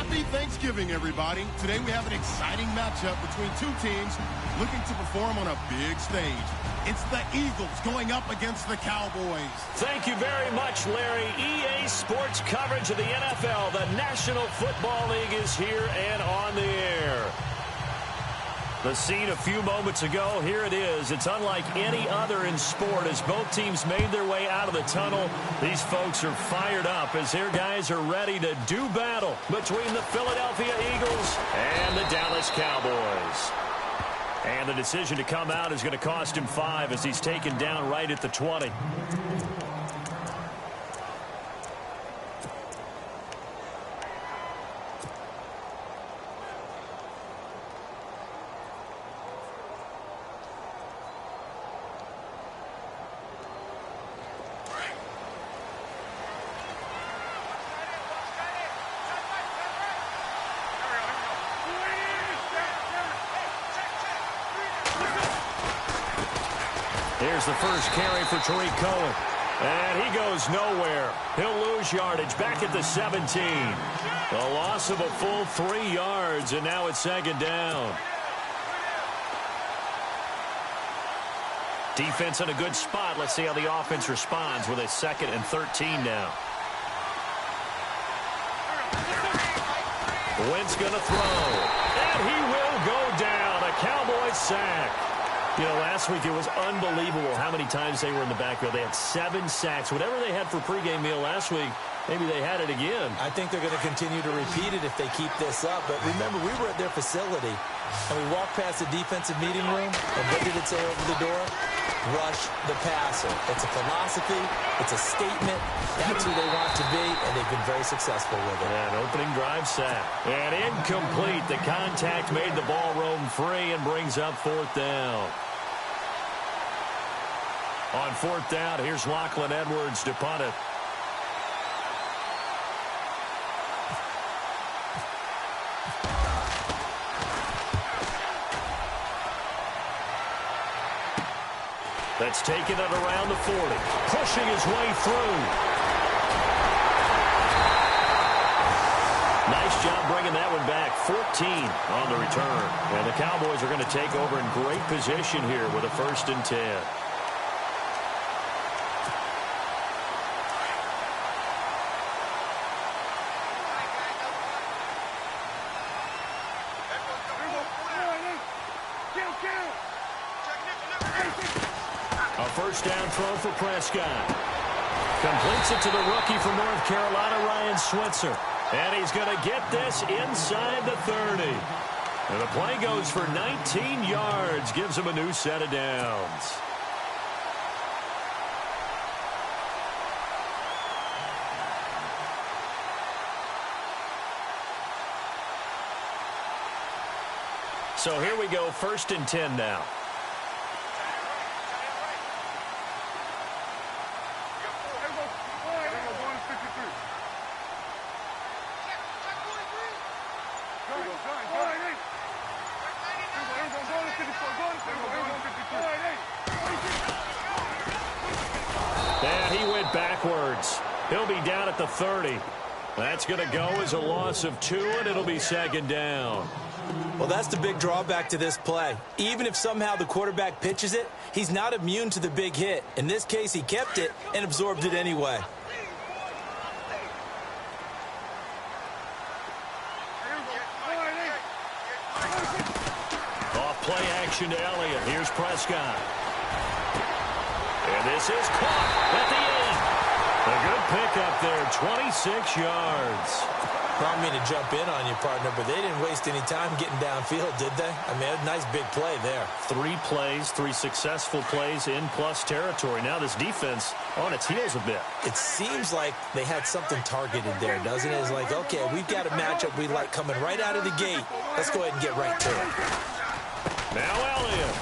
Happy Thanksgiving, everybody. Today we have an exciting matchup between two teams looking to perform on a big stage. It's the Eagles going up against the Cowboys. Thank you very much, Larry. EA Sports coverage of the NFL. The National Football League is here and on the air. The scene a few moments ago, here it is. It's unlike any other in sport as both teams made their way out of the tunnel. These folks are fired up as their guys are ready to do battle between the Philadelphia Eagles and the Dallas Cowboys. And the decision to come out is going to cost him 5 as he's taken down right at the 20. Here's the first carry for Tariq Cohen. And he goes nowhere. He'll lose yardage back at the 17. A loss of a full 3 yards, and now it's second down. Defense in a good spot. Let's see how the offense responds with a 2nd and 13 now. Wentz going to throw. And he will go down. A Cowboys sack. You know, last week it was unbelievable how many times they were in the backfield. They had 7 sacks. Whatever they had for pregame meal last week, maybe they had it again. I think they're going to continue to repeat it if they keep this up. But remember, we were at their facility, and we walked past the defensive meeting room, and what did it say over the door? Rush the passer. It's a philosophy. It's a statement. That's who they want to be, and they've been very successful with it. Yeah, an opening drive sack. And incomplete. The contact made the ball roam free and brings up 4th down. On 4th down, here's Lachlan Edwards to punt it. That's taken it around the 40. Pushing his way through. Nice job bringing that one back. 14 on the return. And the Cowboys are going to take over in great position here with a 1st and 10. A 1st down throw for Prescott. Completes it to the rookie from North Carolina, Ryan Switzer. And he's going to get this inside the 30. And the play goes for 19 yards. Gives him a new set of downs. So here we go, 1st and 10 now. And he went backwards. He'll be down at the 30. That's going to go as a loss of 2, and it'll be 2nd down. Well, that's the big drawback to this play. Even if somehow the quarterback pitches it, he's not immune to the big hit. In this case, he kept it and absorbed it anyway. Off play action to Elliott. Here's Prescott. And this is caught at the end. A good pickup there, 26 yards. I don't mean to jump in on you, partner, but they didn't waste any time getting downfield, did they? I mean, a nice big play there. 3 plays, 3 successful plays in plus territory. Now this defense on its heels a bit. It seems like they had something targeted there, doesn't it? It's like, okay, we've got a matchup we like coming right out of the gate. Let's go ahead and get right to it. Now Elliott.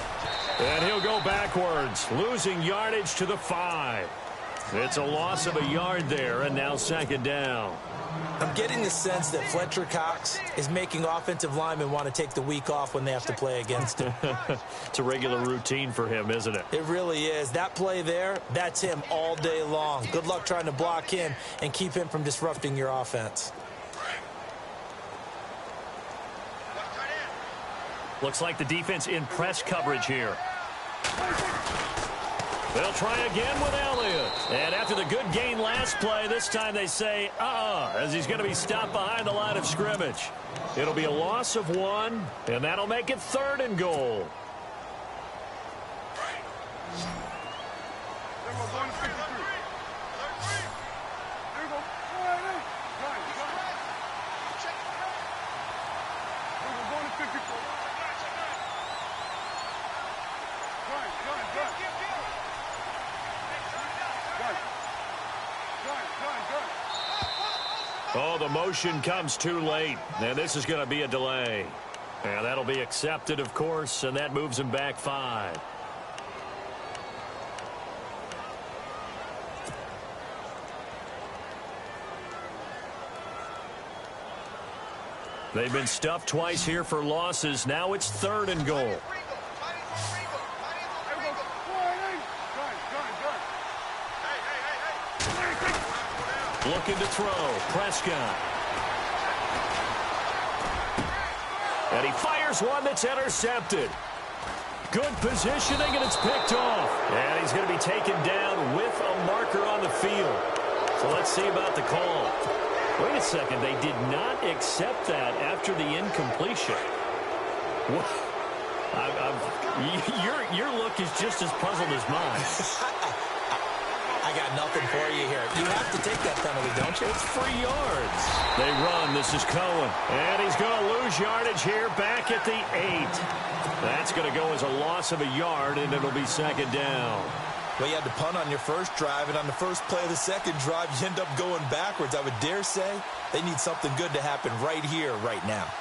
And he'll go backwards, losing yardage to the 5. It's a loss of a yard there, and now 2nd down. I'm getting the sense that Fletcher Cox is making offensive linemen want to take the week off when they have to play against him. It's a regular routine for him, isn't it? It really is. That play there, that's him all day long. Good luck trying to block him and keep him from disrupting your offense. Looks like the defense in press coverage here. They'll try again with Elliott. And after the good gain last play, this time they say, as he's going to be stopped behind the line of scrimmage. It'll be a loss of 1, and that'll make it 3rd and goal. Oh, the motion comes too late, and this is going to be a delay. And that'll be accepted, of course, and that moves him back 5. They've been stuffed twice here for losses. Now it's 3rd and goal. Looking to throw. Prescott. And he fires one that's intercepted. Good positioning, and it's picked off. And he's going to be taken down with a marker on the field. So let's see about the call. Wait a second. They did not accept that after the incompletion. Your look is just as puzzled as mine. I got nothing for you here. You have to take that penalty, don't you? It's 3 yards. They run. This is Cohen. And he's going to lose yardage here back at the 8. That's going to go as a loss of a yard, and it'll be 2nd down. Well, you had to punt on your first drive, and on the first play of the second drive, you end up going backwards. I would dare say they need something good to happen right here, right now.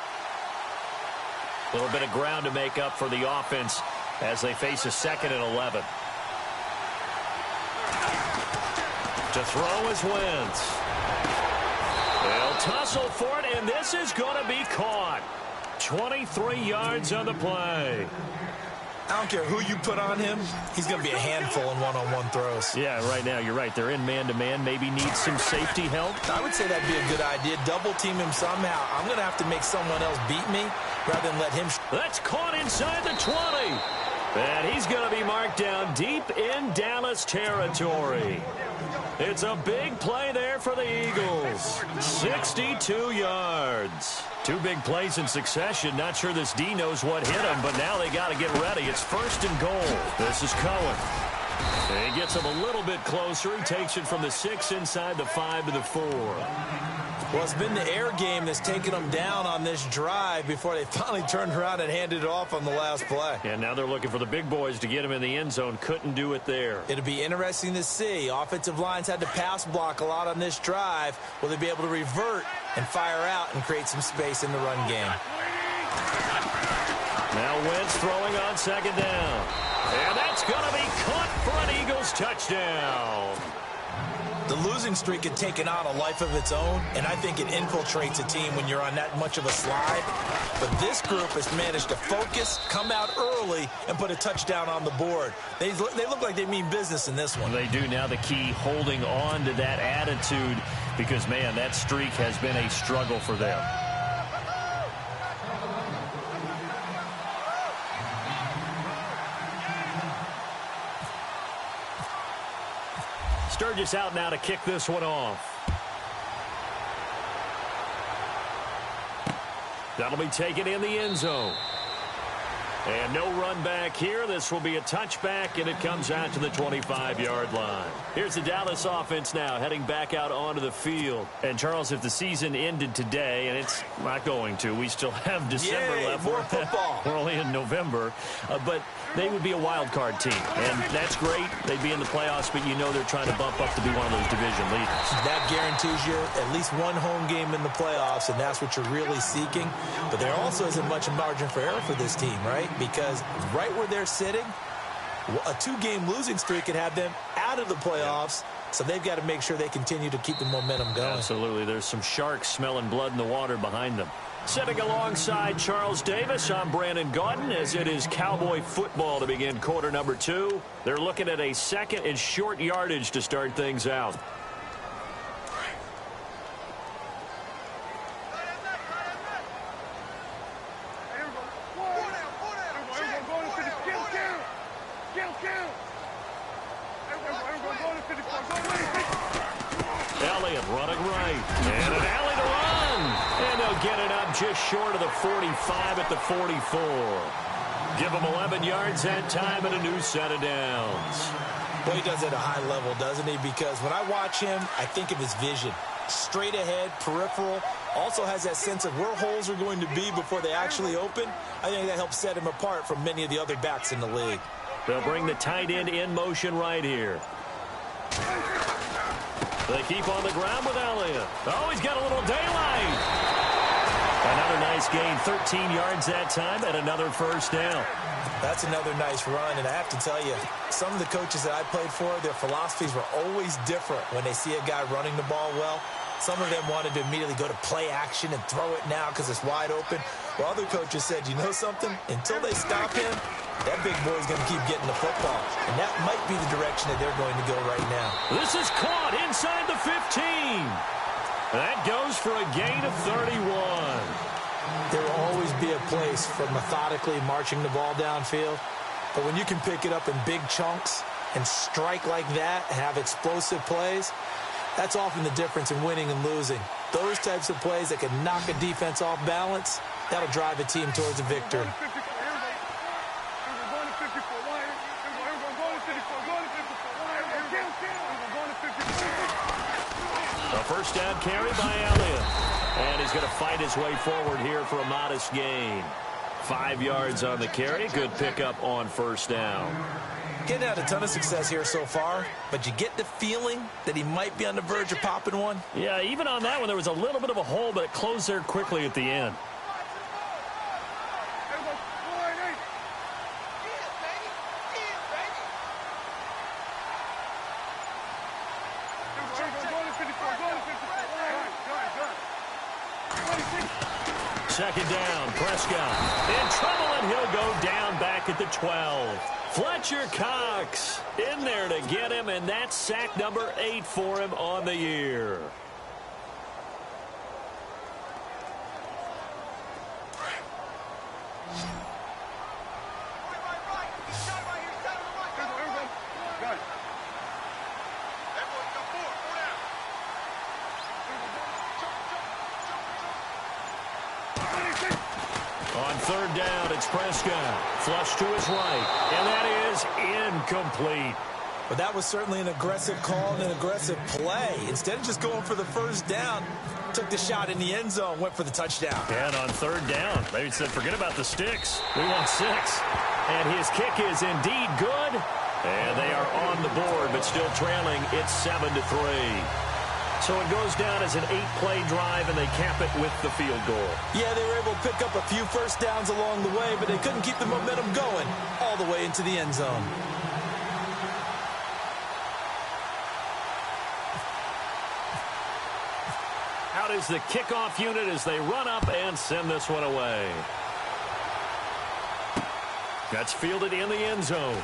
A little bit of ground to make up for the offense as they face a 2nd and 11. To throw is Wentz. They'll tussle for it, and this is going to be caught. 23 yards on the play. I don't care who you put on him. He's going to be a handful in one-on-one throws. Yeah, right now, you're right. They're in man-to-man. Maybe need some safety help. I would say that'd be a good idea. Double team him somehow. I'm going to have to make someone else beat me rather than let him. That's caught inside the 20. And he's going to be marked down deep in Dallas territory. It's a big play there for the Eagles. 62 yards. 2 big plays in succession. Not sure this D knows what hit him, but now they got to get ready. It's 1st and goal. This is Cohen. And he gets him a little bit closer. He takes it from the 6 inside the 5 to the 4. Well, it's been the air game that's taken them down on this drive before they finally turned around and handed it off on the last play. And now they're looking for the big boys to get him in the end zone. Couldn't do it there. It'll be interesting to see. Offensive lines had to pass block a lot on this drive. Will they be able to revert and fire out and create some space in the run game? Now Wentz throwing on 2nd down. And that's going to be caught for an Eagles touchdown. The losing streak had taken on a life of its own, and I think it infiltrates a team when you're on that much of a slide. But this group has managed to focus, come out early, and put a touchdown on the board. They look like they mean business in this one. They do. Now the key, holding on to that attitude, because, man, that streak has been a struggle for them. Sturgis out now to kick this one off. That'll be taken in the end zone. And no run back here. This will be a touchback, and it comes out to the 25-yard line. Here's the Dallas offense now heading back out onto the field. And, Charles, if the season ended today, and it's not going to, we still have December left. More football. We're only in November. But they would be a wild card team. And that's great. They'd be in the playoffs, but you know they're trying to bump up to be one of those division leaders. That guarantees you at least one home game in the playoffs, and that's what you're really seeking. But there also isn't much margin for error for this team, right? Because right where they're sitting, a 2-game losing streak could have them out of the playoffs. So they've got to make sure they continue to keep the momentum going. Absolutely. There's some sharks smelling blood in the water behind them. Sitting alongside Charles Davis, I'm Brandon Gaudin, as it is Cowboy football to begin quarter number 2. They're looking at a 2nd and short yardage to start things out. just short of the 45 at the 44. Give him 11 yards that time and a new set of downs. Well, he does it at a high level, doesn't he? Because when I watch him, I think of his vision. Straight ahead, peripheral. Also has that sense of where holes are going to be before they actually open. I think that helps set him apart from many of the other backs in the league. They'll bring the tight end in motion right here. They keep on the ground with Elliott. Oh, he's got a little daylight. Another nice gain, 13 yards that time, and another first down. That's another nice run, and I have to tell you, some of the coaches that I played for, their philosophies were always different when they see a guy running the ball well. Some of them wanted to immediately go to play action and throw it now because it's wide open. While other coaches said, you know something? Until they stop him, that big boy's going to keep getting the football. And that might be the direction that they're going to go right now. This is caught inside the 15. That goes for a gain of 31. There will always be a place for methodically marching the ball downfield. But when you can pick it up in big chunks and strike like that and have explosive plays, that's often the difference in winning and losing. Those types of plays that can knock a defense off balance, that'll drive a team towards a victory. A first down carry by Elliott. And he's going to fight his way forward here for a modest gain. 5 yards on the carry. Good pickup on first down. Getting out a ton of success here so far, but you get the feeling that he might be on the verge of popping one. Yeah, even on that one, there was a little bit of a hole, but it closed there quickly at the end. Second down, Prescott in trouble, and he'll go down back at the 12. Fletcher Cox in there to get him, and that's sack number 8 for him on the year. On third down, it's Prescott. Flush to his right, and that is incomplete. But that was certainly an aggressive call and an aggressive play. Instead of just going for the first down, took the shot in the end zone, went for the touchdown. And on third down, they said, forget about the sticks. We want 6. And his kick is indeed good. And they are on the board, but still trailing. It's 7-3. So it goes down as an 8-play drive, and they cap it with the field goal. Yeah, they were able to pick up a few first downs along the way, but they couldn't keep the momentum going all the way into the end zone. Out is the kickoff unit as they run up and send this one away. That's fielded in the end zone.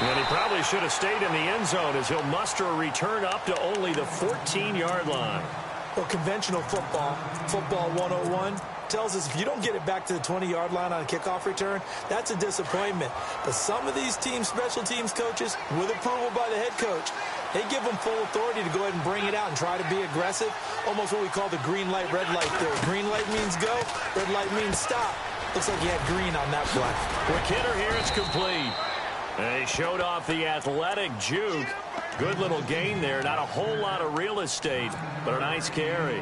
And he probably should have stayed in the end zone as he'll muster a return up to only the 14-yard line. Well, conventional football 101, tells us if you don't get it back to the 20-yard line on a kickoff return, that's a disappointment. But some of these teams, special teams coaches, with approval by the head coach, they give them full authority to go ahead and bring it out and try to be aggressive. Almost what we call the green light, red light theory. Green light means go, red light means stop. Looks like he had green on that play. Quick hitter here, it's complete. And he showed off the athletic juke. Good little gain there. Not a whole lot of real estate, but a nice carry.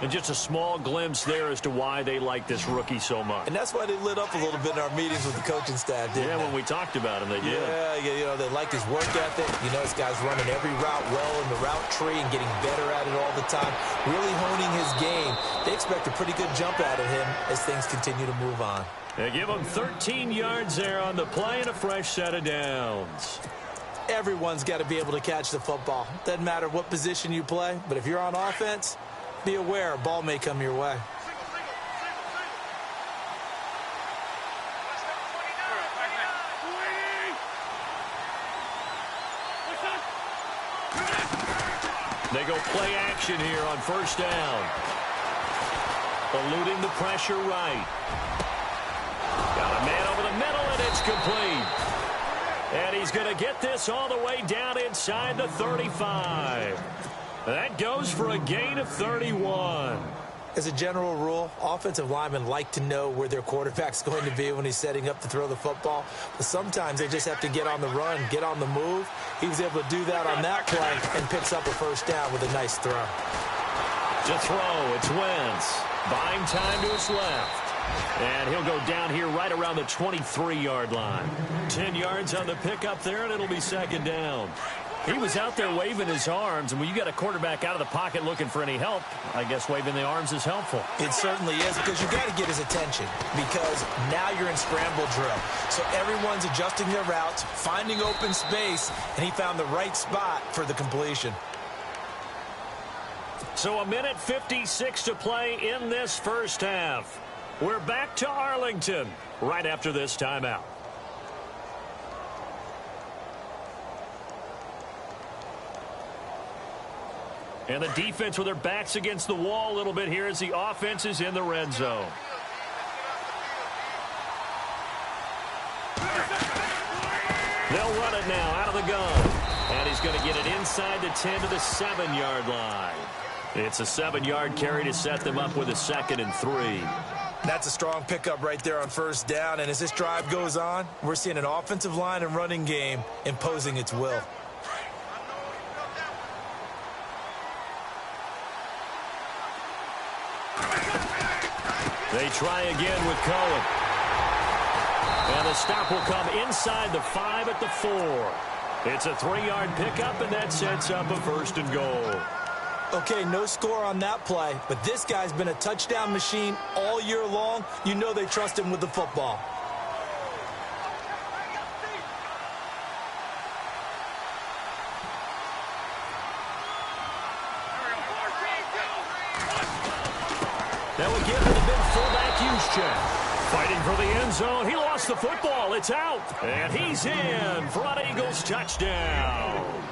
And just a small glimpse there as to why they like this rookie so much. And that's why they lit up a little bit in our meetings with the coaching staff, didn't they? When we talked about him, they did. Yeah, you know, they like his work ethic. You know, this guy's running every route well in the route tree and getting better at it all the time. Really honing his game. They expect a pretty good jump out of him as things continue to move on. They give him 13 yards there on the play and a fresh set of downs. Everyone's got to be able to catch the football. Doesn't matter what position you play, but if you're on offense, be aware a ball may come your way. They go play action here on first down. Eluding the pressure right. Got a man over the middle, and it's complete. And he's going to get this all the way down inside the 35. That goes for a gain of 31. As a general rule, offensive linemen like to know where their quarterback's going to be when he's setting up to throw the football. But sometimes they just have to get on the run, get on the move. He was able to do that on that play and picks up a first down with a nice throw. To throw, it's Wentz. Buying time to his left. And he'll go down here right around the 23-yard line. 10 yards on the pickup there, and it'll be second down. He was out there waving his arms, and when you got a quarterback out of the pocket looking for any help, I guess waving the arms is helpful. It certainly is, because you got to get his attention, because now you're in scramble drill. So everyone's adjusting their routes, finding open space, and he found the right spot for the completion. So a minute 56 to play in this first half. We're back to Arlington right after this timeout. And the defense with their backs against the wall a little bit here as the offense is in the red zone. They'll run it now out of the gun. And he's going to get it inside the 10 to the 7-yard line. It's a 7-yard carry to set them up with a 2nd and 3. That's a strong pickup right there on first down. And as this drive goes on, we're seeing an offensive line and running game imposing its will. They try again with Cohen. And the stop will come inside the 5 at the 4. It's a 3-yard pickup, and that sets up a 1st and goal. Okay, no score on that play, but this guy's been a touchdown machine all year long. You know they trust him with the football. That will give him the big fullback use check. Fighting for the end zone. He lost the football. It's out. And he's in for an Eagles touchdown.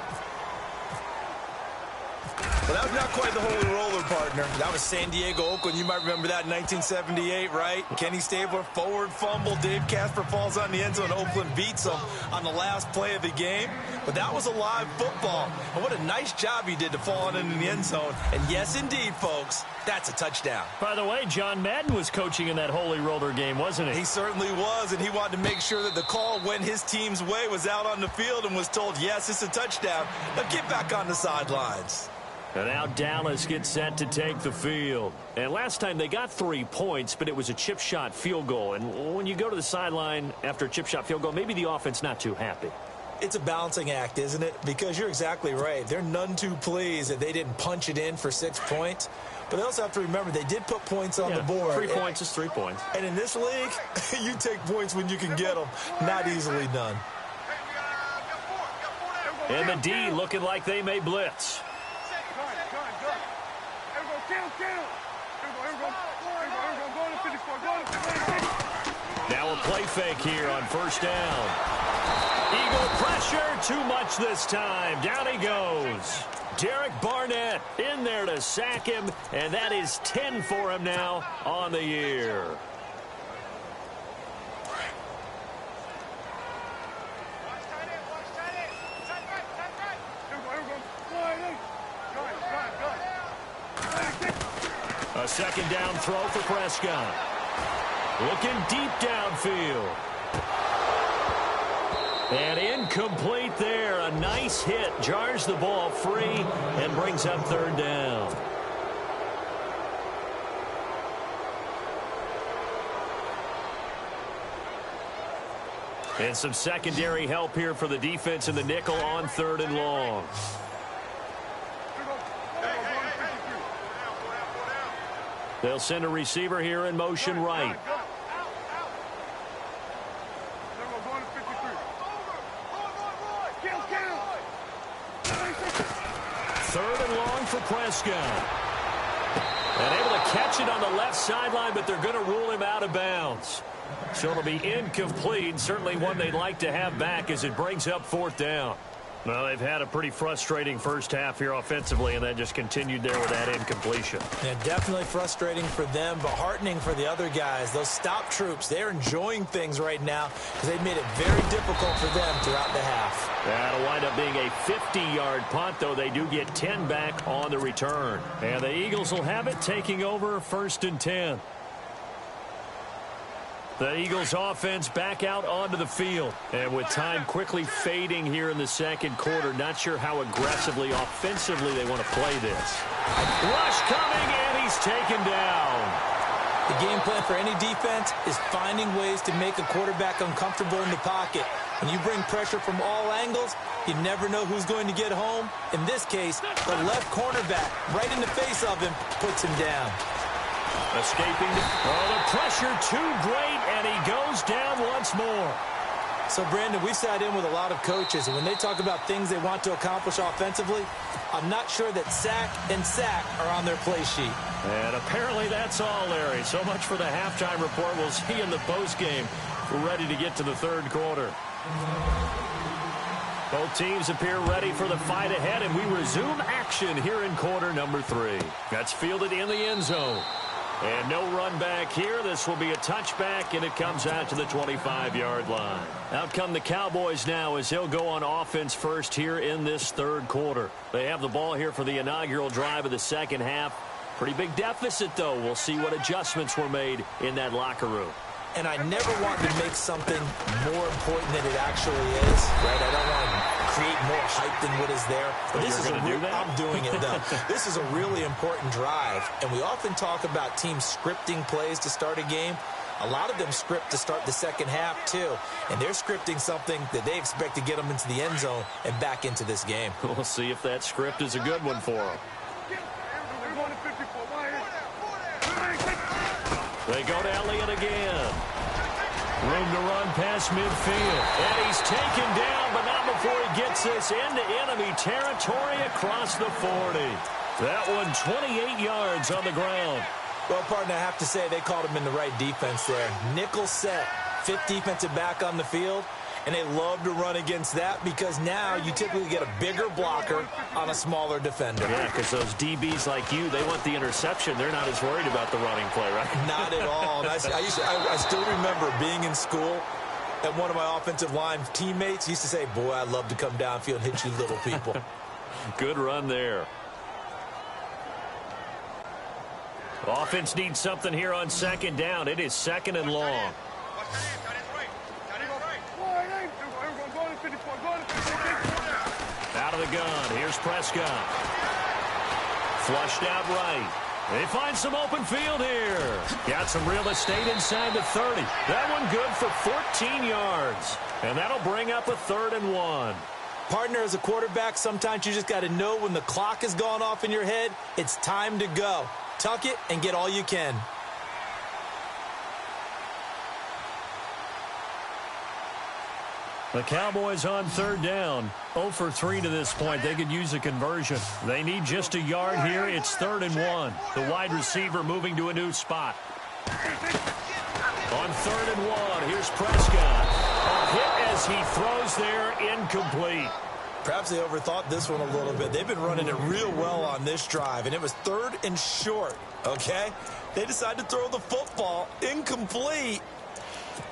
Well, that was not quite the holy roller, partner. That was San Diego, Oakland. You might remember that in 1978, right? Kenny Stabler, forward fumble. Dave Casper falls on the end zone. Oakland beats him on the last play of the game. But that was a live football. And what a nice job he did to fall on in the end zone. And yes, indeed, folks, that's a touchdown. By the way, John Madden was coaching in that holy roller game, wasn't he? He certainly was, and he wanted to make sure that the call went his team's way, was out on the field and was told, yes, it's a touchdown. Now get back on the sidelines. And now Dallas gets set to take the field. And last time they got 3 points, but it was a chip shot field goal. And when you go to the sideline after a chip shot field goal, maybe the offense not too happy. It's a balancing act, isn't it? Because you're exactly right. They're none too pleased that they didn't punch it in for 6 points. But they also have to remember they did put points on the board. 3 points is 3 points. And in this league, you take points when you can get them. Not easily done. And the D looking like they may blitz. Now a play fake here on first down. Eagle pressure, too much this time. Down he goes. Derek Barnett in there to sack him, and that is 10 for him now on the year. A second down throw for Prescott. Looking deep downfield. And incomplete there. A nice hit. Jars the ball free and brings up third down. And some secondary help here for the defense in the nickel on 3rd and long. They'll send a receiver here in motion right. Third and long for Prescott. And able to catch it on the left sideline, but they're going to rule him out of bounds. So it'll be incomplete. Certainly one they'd like to have back as it brings up 4th down. Well, they've had a pretty frustrating first half here offensively, and then just continued there with that incompletion. Yeah, definitely frustrating for them, but heartening for the other guys. Those stop troops, they're enjoying things right now because they've made it very difficult for them throughout the half. That'll wind up being a 50-yard punt, though they do get 10 back on the return. And the Eagles will have it, taking over 1st and 10. The Eagles offense back out onto the field. And with time quickly fading here in the second quarter, not sure how aggressively, offensively they want to play this. Rush coming, and he's taken down. The game plan for any defense is finding ways to make a quarterback uncomfortable in the pocket. When you bring pressure from all angles, you never know who's going to get home. In this case, the left cornerback, right in the face of him, puts him down. Escaping. Oh, the pressure too great, and he goes down once more. So, Brandon, we sat in with a lot of coaches, and when they talk about things they want to accomplish offensively, I'm not sure that sack and sack are on their play sheet. And apparently that's all, Larry. So much for the halftime report. We'll see in the postgame. We're ready to get to the third quarter. Both teams appear ready for the fight ahead, and we resume action here in quarter number 3. That's fielded in the end zone. And no run back here. This will be a touchback, and it comes out to the 25-yard line. Out come the Cowboys now as they'll go on offense first here in this third quarter. They have the ball here for the inaugural drive of the second half. Pretty big deficit, though. We'll see what adjustments were made in that locker room. And I never want to make something more important than it actually is, right? I don't want to create more hype than what is there. But this is I'm doing it, though. This is a really important drive. And we often talk about teams scripting plays to start a game. A lot of them script to start the second half, too. And they're scripting something that they expect to get them into the end zone and back into this game. We'll see if that script is a good one for them. They go to Elliott again. Room to run past midfield. And he's taken down, but not before he gets this into enemy territory across the 40. That one 28 yards on the ground. Well, partner, I have to say they called him in the right defense there. Nickel set, 5th defensive back on the field. And they love to run against that because now you typically get a bigger blocker on a smaller defender. Yeah, because those DBs like you, they want the interception. They're not as worried about the running play, right? Not at all. And I still remember being in school, and one of my offensive line teammates used to say, boy, I'd love to come downfield and hit you little people. Good run there. Offense needs something here on second down. It is 2nd and long. Out of the gun. Here's Prescott. Flushed out right. They find some open field here. Got some real estate inside the 30. That one good for 14 yards. And that'll bring up a 3rd and 1. Partner, as a quarterback, sometimes you just got to know when the clock has gone off in your head, it's time to go. Tuck it and get all you can. The Cowboys on 3rd down. 0 for 3 to this point. They could use a conversion. They need just a yard here. It's 3rd and 1. The wide receiver moving to a new spot. On 3rd and 1, here's Prescott. A hit as he throws there, incomplete. Perhaps they overthought this one a little bit. They've been running it real well on this drive, and it was 3rd and short, okay? They decided to throw the football, incomplete.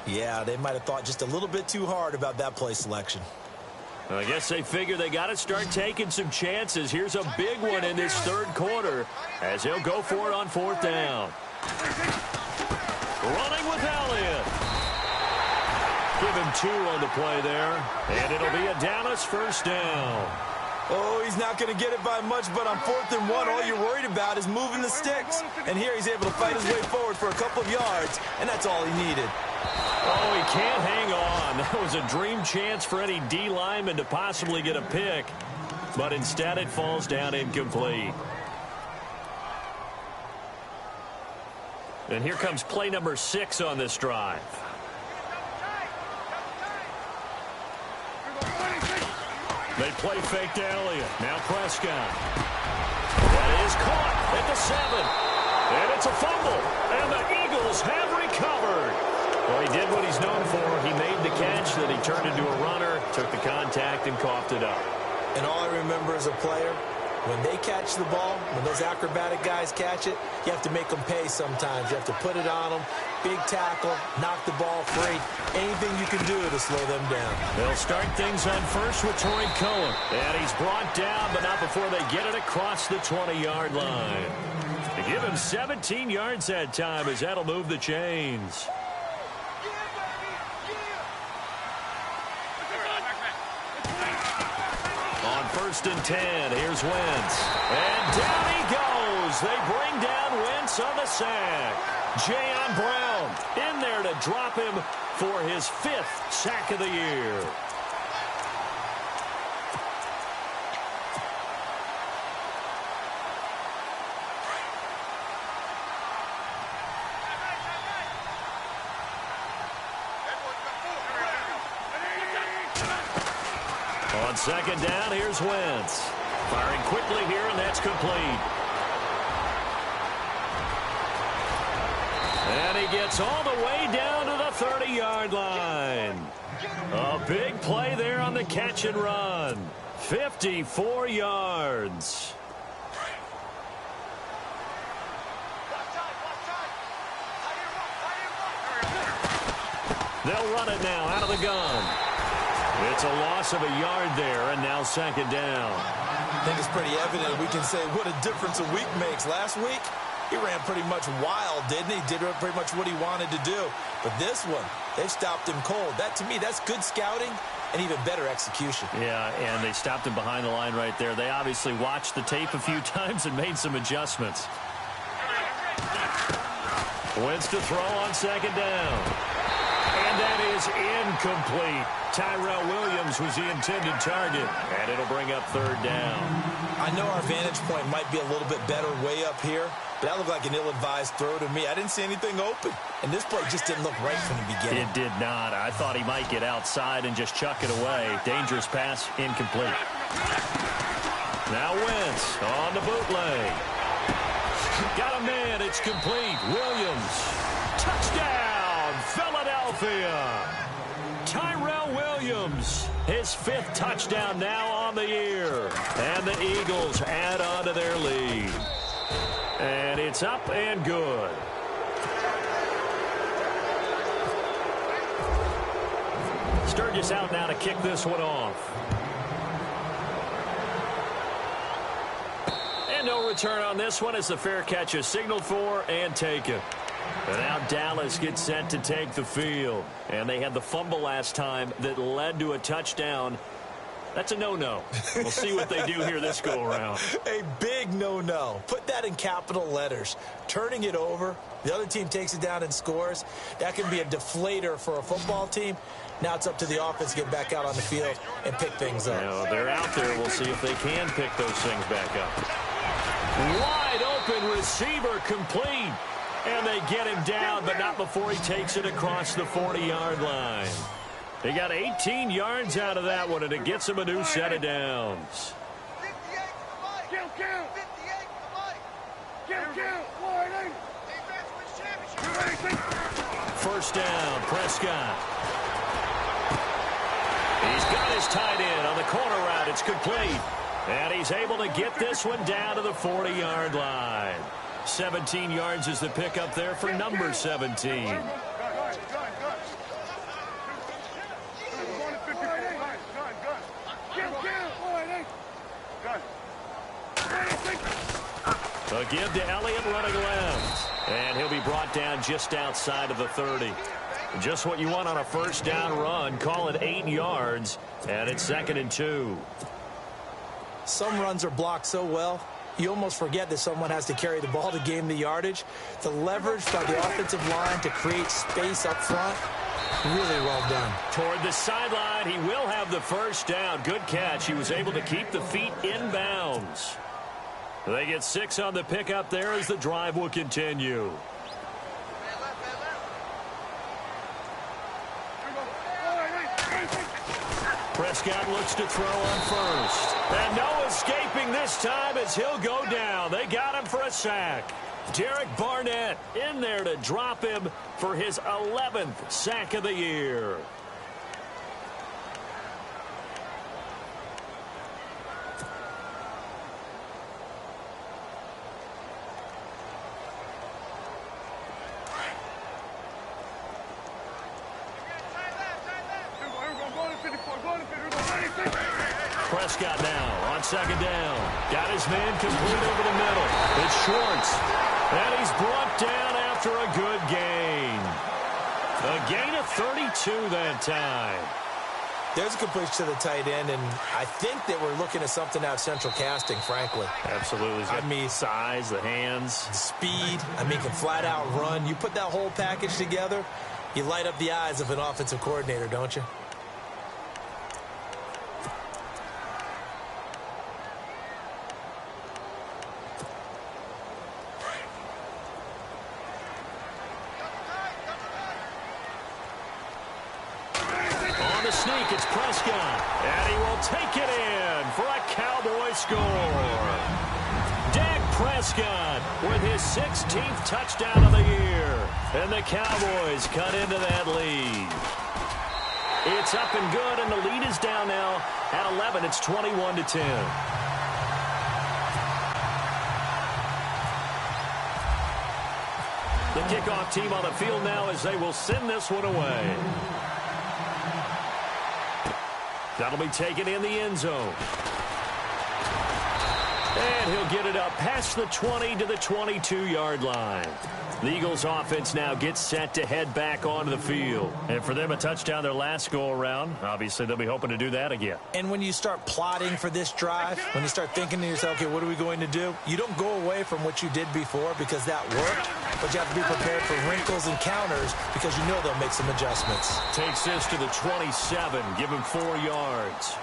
Yeah, they might have thought just a little bit too hard about that play selection. I guess they figure they got to start taking some chances. Here's a big one in this third quarter as they'll go for it on 4th down. Running with Elliott. Give him 2 on the play there, and it'll be a Dallas 1st down. Oh, he's not going to get it by much, but on 4th and 1, all you're worried about is moving the sticks. And here he's able to fight his way forward for a couple of yards, and that's all he needed. Oh, he can't hang on. That was a dream chance for any D lineman to possibly get a pick, but instead it falls down incomplete. And here comes play number 6 on this drive. They play fake to Elliott. Now Prescott. That is caught at the 7. And it's a fumble. And the Eagles have recovered. Well, he did what he's known for. He made the catch, then he turned into a runner, took the contact, and coughed it up. And all I remember as a player, when they catch the ball, when those acrobatic guys catch it, you have to make them pay sometimes. You have to put it on them, big tackle, knock the ball free. Anything you can do to slow them down. They'll start things on first with Torrey Cohen. And he's brought down, but not before they get it across the 20-yard line. They give him 17 yards that time as that'll move the chains. On 1st and 10, here's Wentz. And down he goes. They bring down Wentz on the sack. Jayon Brown in there to drop him for his 5th sack of the year. On 2nd down, here's Wentz. Firing quickly here, and that's complete. And he gets all the way down to the 30-yard line. A big play there on the catch and run. 54 yards. They'll run it now out of the gun. It's a loss of a yard there, and now 2nd down. I think it's pretty evident. We can say what a difference a week makes. Last week, he ran pretty much wild, didn't he? Did pretty much what he wanted to do. But this one, they've stopped him cold. That, to me, that's good scouting and even better execution. Yeah, and they stopped him behind the line right there. They obviously watched the tape a few times and made some adjustments. Wentz to throw on 2nd down. And that is incomplete. Tyrell Williams was the intended target, and it'll bring up 3rd down. I know our vantage point might be a little bit better way up here, but that looked like an ill-advised throw to me. I didn't see anything open, and this play just didn't look right from the beginning. It did not. I thought he might get outside and just chuck it away. Dangerous pass, incomplete. Now Wentz on the bootleg. Got a man, it's complete. Williams, touchdown! Philadelphia. Tyrell Williams, his 5th touchdown now on the year. And the Eagles add on to their lead. And it's up and good. Sturgis out now to kick this one off. And no return on this one as the fair catch is signaled for and taken. And now Dallas gets set to take the field. And they had the fumble last time that led to a touchdown. That's a no-no. We'll see what they do here this go-around. A big no-no. Put that in capital letters. Turning it over, the other team takes it down and scores. That can be a deflator for a football team. Now it's up to the offense to get back out on the field and pick things up. Now, they're out there. We'll see if they can pick those things back up. Wide open receiver complete. And they get him down, but not before he takes it across the 40-yard line. They got 18 yards out of that one, and it gets him a new set of downs. 1st down, Prescott. He's got his tight end on the corner route. It's complete. And he's able to get this one down to the 40-yard line. 17 yards is the pickup there for number 17. A give to Elliott running left. And he'll be brought down just outside of the 30. Just what you want on a 1st down run. Call it 8 yards. And it's 2nd and 2. Some runs are blocked so well, you almost forget that someone has to carry the ball to gain the yardage. The leverage by the offensive line to create space up front, really well done. Toward the sideline, he will have the 1st down. Good catch. He was able to keep the feet in bounds. They get 6 on the pickup there as the drive will continue. Prescott looks to throw on 1st. And no escaping this time as he'll go down. They got him for a sack. Derek Barnett in there to drop him for his 11th sack of the year. Prescott now on second down. Got his man complete over the middle. It's Schwartz. And he's brought down after a good gain. A gain of 32 that time. There's a completion to the tight end, and I think that we're looking at something out of central casting, frankly. Absolutely. I mean, size, the hands. Speed. I mean, can flat out run. You put that whole package together, you light up the eyes of an offensive coordinator, don't you? Sneak, it's Prescott, and he will take it in for a Cowboy score. Dak Prescott with his 16th touchdown of the year, and the Cowboys cut into that lead. It's up and good, and the lead is down now at 11. It's 21-10. The kickoff team on the field now as they will send this one away. That'll be taken in the end zone. And he'll get it up past the 20 to the 22-yard line. The Eagles offense now gets set to head back onto the field. And for them, a touchdown their last go-around. Obviously, they'll be hoping to do that again. And when you start plotting for this drive, when you start thinking to yourself, okay, what are we going to do? You don't go away from what you did before because that worked, but you have to be prepared for wrinkles and counters because you know they'll make some adjustments. Takes this to the 27, give him 4 yards.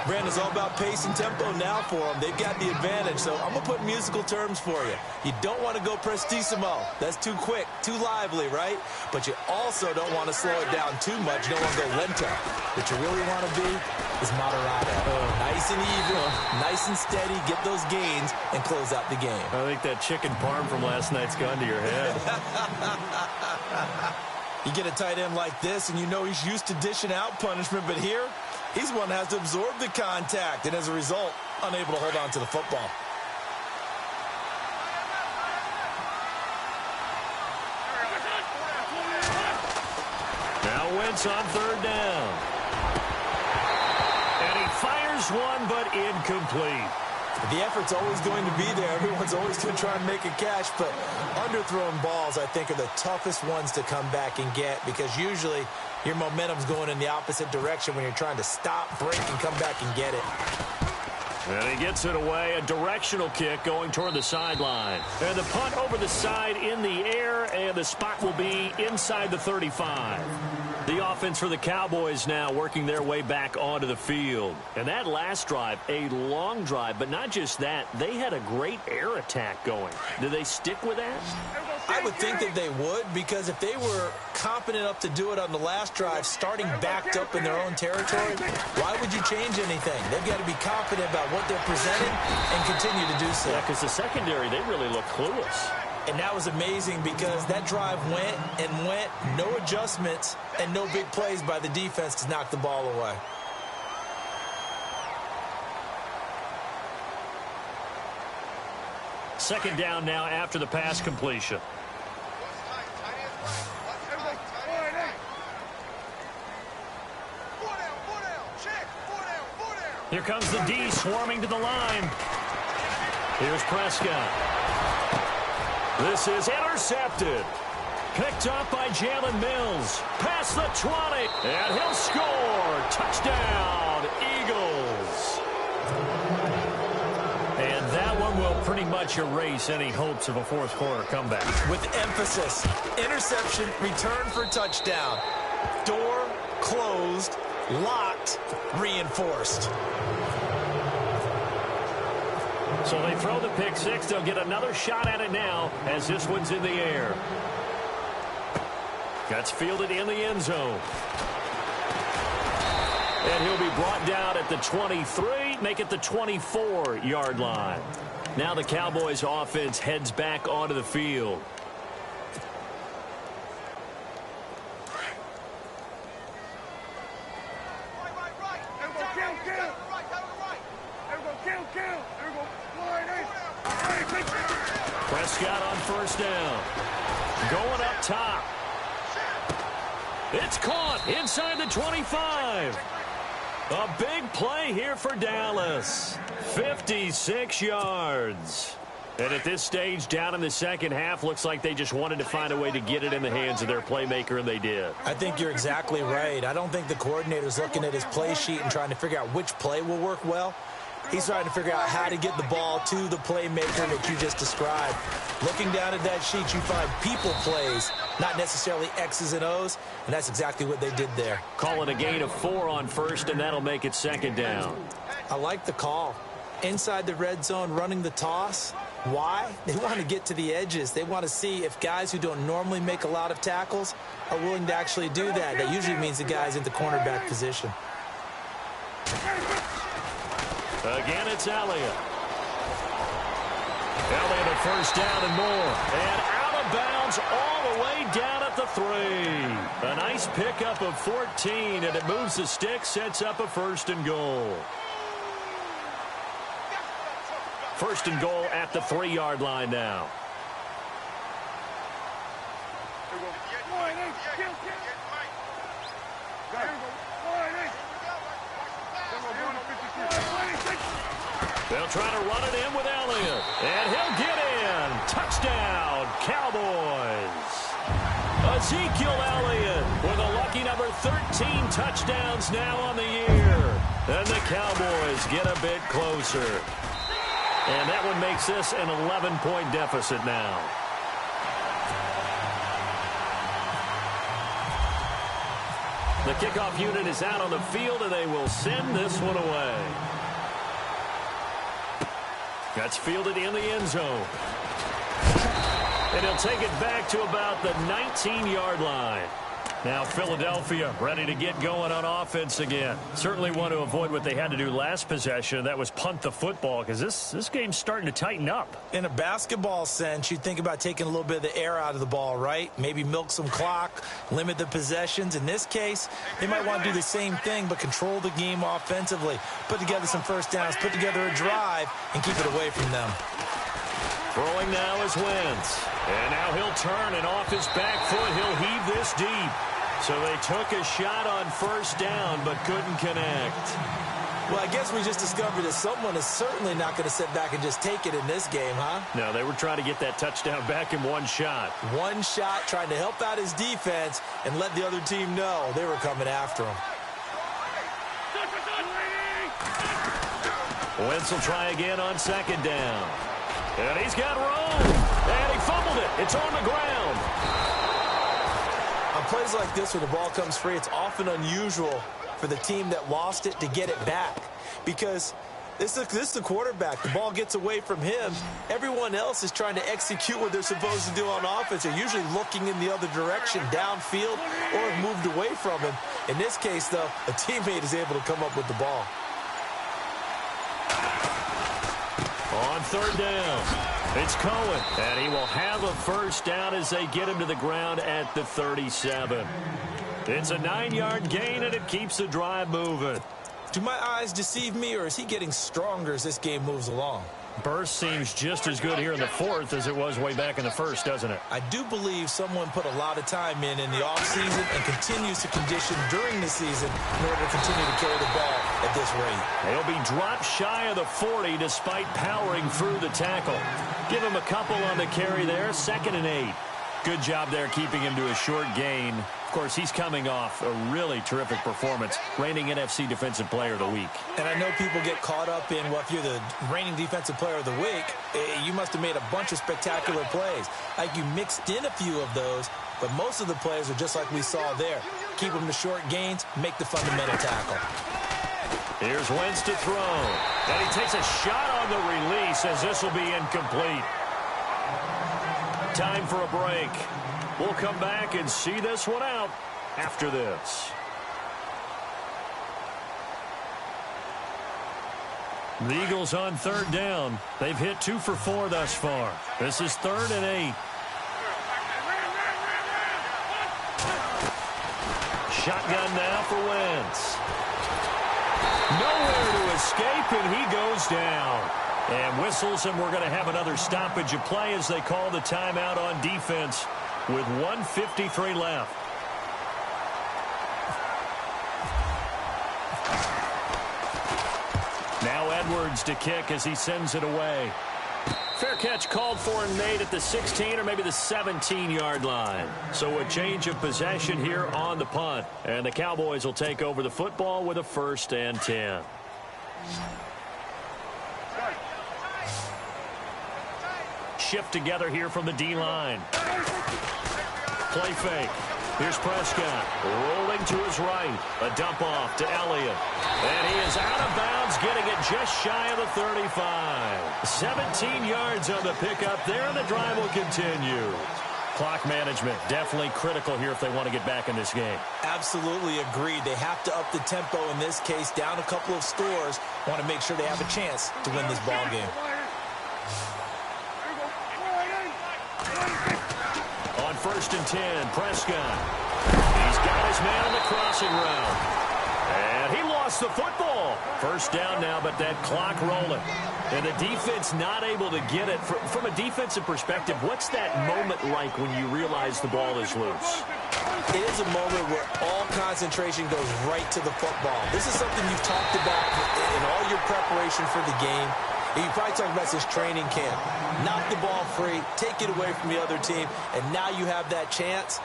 Brandon, it's all about pace and tempo now for them. They've got the advantage, so I'm going to put musical terms for you. You don't want to go prestissimo. That's too quick, too lively, right? But you also don't want to slow it down too much. You don't want to go lento. What you really want to be is moderado. Nice and even, nice and steady, get those gains, and close out the game. I think that chicken parm from last night's gone to your head. You get a tight end like this, and you know he's used to dishing out punishment, but here, he's one that has to absorb the contact, and as a result, unable to hold on to the football. Now Wentz on third down. And he fires one, but incomplete. The effort's always going to be there. Everyone's always going to try and make a catch, but underthrown balls, I think, are the toughest ones to come back and get because usually your momentum's going in the opposite direction when you're trying to stop, break, and come back and get it. And he gets it away, a directional kick going toward the sideline. And the punt over the side in the air, and the spot will be inside the 35. The offense for the Cowboys now working their way back onto the field. And that last drive, a long drive, but not just that, they had a great air attack going. Do they stick with that? I would think that they would, because if they were confident enough to do it on the last drive, starting backed up in their own territory, why would you change anything? They've got to be confident about what they're presenting and continue to do so. Yeah, because the secondary, they really look clueless. And that was amazing because that drive went and went, no adjustments, and no big plays by the defense to knock the ball away. Second down now after the pass completion. Here comes the D swarming to the line. Here's Prescott. This is intercepted. Picked up by Jalen Mills. Past the 20. And he'll score. Touchdown, Eagles. And that one will pretty much erase any hopes of a fourth quarter comeback. With emphasis. Interception, return for touchdown. Door closed, locked, reinforced. So they throw the pick six. They'll get another shot at it now as this one's in the air. That's fielded in the end zone. And he'll be brought down at the 23, make it the 24-yard line. Now the Cowboys offense heads back onto the field. Prescott on first down. Going up top. It's caught inside the 25. A big play here for Dallas. 56 yards. And at this stage, down in the second half, looks like they just wanted to find a way to get it in the hands of their playmaker, and they did. I think you're exactly right. I don't think the coordinator's looking at his play sheet and trying to figure out which play will work well. He's trying to figure out how to get the ball to the playmaker that you just described. Looking down at that sheet, you find people plays, not necessarily X's and O's, and that's exactly what they did there. Call it a gain of 4 on first, and that'll make it second down. I like the call. Inside the red zone, running the toss. Why? They want to get to the edges. They want to see if guys who don't normally make a lot of tackles are willing to actually do that. That usually means the guy's in the cornerback position. Again, it's Elliott. Elliott a first down and more. And out of bounds all the way down at the 3. A nice pickup of 14, and it moves the stick, sets up a first and goal. First and goal at the 3-yard line now. They'll try to run it in with Elliott. And he'll get in. Touchdown, Cowboys. Ezekiel Elliott with a lucky number 13 touchdowns now on the year. And the Cowboys get a bit closer. And that one makes this an 11-point deficit now. The kickoff unit is out on the field, and they will send this one away. That's fielded in the end zone. And he'll take it back to about the 19-yard line. Now Philadelphia ready to get going on offense again. Certainly want to avoid what they had to do last possession. That was punt the football, because this game's starting to tighten up. In a basketball sense, you think about taking a little bit of the air out of the ball, right? Maybe milk some clock, limit the possessions. In this case, they might want to do the same thing, but control the game offensively. Put together some first downs, put together a drive, and keep it away from them. Throwing now is Wentz. And now he'll turn, and off his back foot, he'll heave this deep. So they took a shot on first down, but couldn't connect. Well, I guess we just discovered that someone is certainly not going to sit back and just take it in this game, huh? No, they were trying to get that touchdown back in one shot. One shot, trying to help out his defense and let the other team know they were coming after him. Wentz will try again on second down. And he's got room. And he fumbled it. It's on the ground. On plays like this where the ball comes free, it's often unusual for the team that lost it to get it back. Because this is the quarterback. The ball gets away from him. Everyone else is trying to execute what they're supposed to do on offense. They're usually looking in the other direction, downfield, or have moved away from him. In this case, though, a teammate is able to come up with the ball. On third down, it's Cohen, and he will have a first down as they get him to the ground at the 37. It's a 9-yard gain, and it keeps the drive moving. Do my eyes deceive me, or is he getting stronger as this game moves along? Burst seems just as good here in the fourth as it was way back in the first, doesn't it? I do believe someone put a lot of time in the offseason and continues to condition during the season in order to continue to carry the ball at this rate. He'll be dropped shy of the 40 despite powering through the tackle. Give him a couple on the carry there, 2nd and 8. Good job there keeping him to a short gain. Of course, he's coming off a really terrific performance, reigning NFC Defensive Player of the Week. And I know people get caught up in, well, if you're the reigning Defensive Player of the Week, you must have made a bunch of spectacular plays. Like you mixed in a few of those, but most of the plays are just like we saw there. Keep them to short gains, make the fundamental tackle. Here's Wentz to throw. And he takes a shot on the release as this will be incomplete. Time for a break. We'll come back and see this one out after this. The Eagles on third down. They've hit 2 for 4 thus far. This is 3rd and 8. Shotgun now for Wentz. Nowhere to escape, and he goes down. And whistles, and we're going to have another stoppage of play as they call the timeout on defense with 1:53 left. Edwards to kick as he sends it away. Fair catch called for and made at the 16 or maybe the 17-yard line. So a change of possession here on the punt. And the Cowboys will take over the football with a 1st and 10. Shift together here from the D-line. Play fake. Here's Prescott rolling to his right. A dump off to Elliott. And he is out of bounds, getting it just shy of the 35. 17 yards on the pickup there, and the drive will continue. Clock management definitely critical here if they want to get back in this game. Absolutely agreed. They have to up the tempo in this case, down a couple of scores. Want to make sure they have a chance to win this ball game. On 1st and 10, Prescott. He's got his man on the crossing route. And he lost the football. 1st down now, but that clock rolling. And the defense not able to get it. From a defensive perspective, what's that moment like when you realize the ball is loose? It is a moment where all concentration goes right to the football. This is something you've talked about in all your preparation for the game. And you probably talked about this training camp. Knock the ball free, take it away from the other team, and now you have that chance.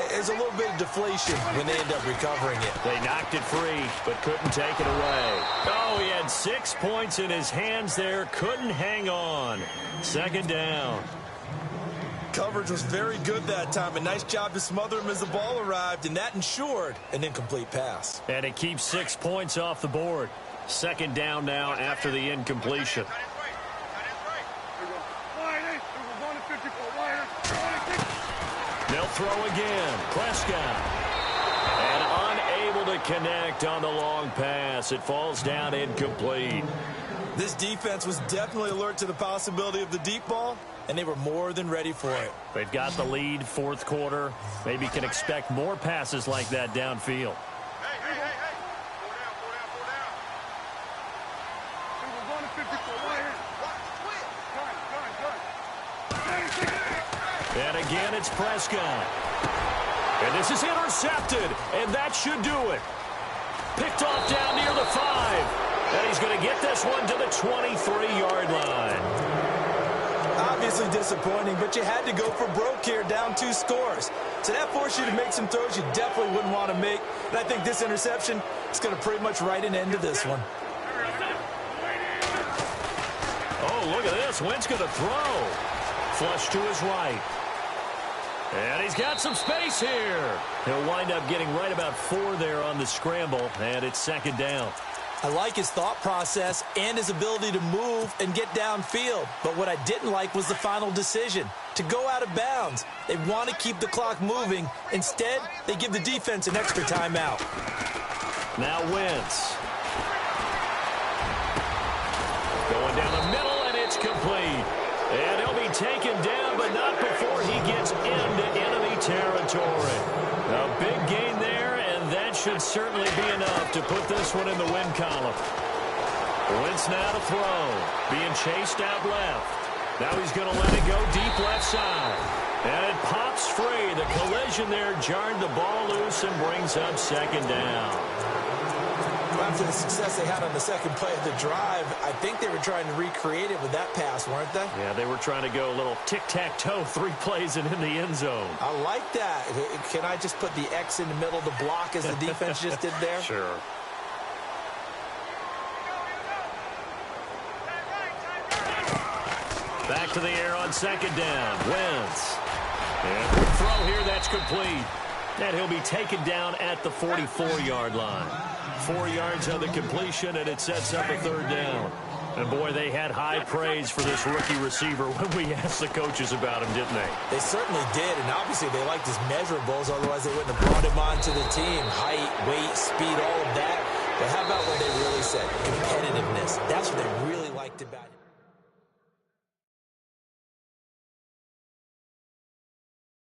There's a little bit of deflation when they end up recovering it. They knocked it free, but couldn't take it away. Oh, he had 6 points in his hands there. Couldn't hang on. 2nd down. Coverage was very good that time. A nice job to smother him as the ball arrived, and that ensured an incomplete pass. And it keeps 6 points off the board. 2nd down now after the incompletion. They'll throw again. Prescott. And unable to connect on the long pass. It falls down incomplete. This defense was definitely alert to the possibility of the deep ball, and they were more than ready for it. They've got the lead, 4th quarter. Maybe can expect more passes like that downfield. And again, it's Prescott. And this is intercepted, and that should do it. Picked off down near the 5. And he's going to get this one to the 23-yard line. Obviously disappointing, but you had to go for broke here, down 2 scores. So that forced you to make some throws you definitely wouldn't want to make. And I think this interception is going to pretty much write an end to this one. Oh, look at this. Wentz going to throw. Flush to his right. And he's got some space here. He'll wind up getting right about 4 there on the scramble, and it's 2nd down. I like his thought process and his ability to move and get downfield. But what I didn't like was the final decision, to go out of bounds. They want to keep the clock moving. Instead, they give the defense an extra timeout. Now Wentz. Going down the middle, and it's complete. And he'll be taken down, but not before he gets into enemy territory. A big gain there, and that should certainly be enough to put this one in the win column. Wentz now to throw. Being chased out left. Now he's going to let it go deep left side. And it pops free. The collision there jarred the ball loose and brings up 2nd down. After the success they had on the 2nd play of the drive, I think they were trying to recreate it with that pass, weren't they? Yeah, they were trying to go a little tic-tac-toe, 3 plays and in the end zone. I like that. Can I just put the X in the middle to block as the defense just did there? Sure. Back to the air on 2nd down. Wentz. And quick throw here, that's complete. And he'll be taken down at the 44-yard line. 4 yards on the completion, and it sets up a 3rd down. And, boy, they had high praise for this rookie receiver when we asked the coaches about him, didn't they? They certainly did, and obviously they liked his measurables, otherwise they wouldn't have brought him onto the team. Height, weight, speed, all of that. But how about what they really said? Competitiveness. That's what they really liked about him.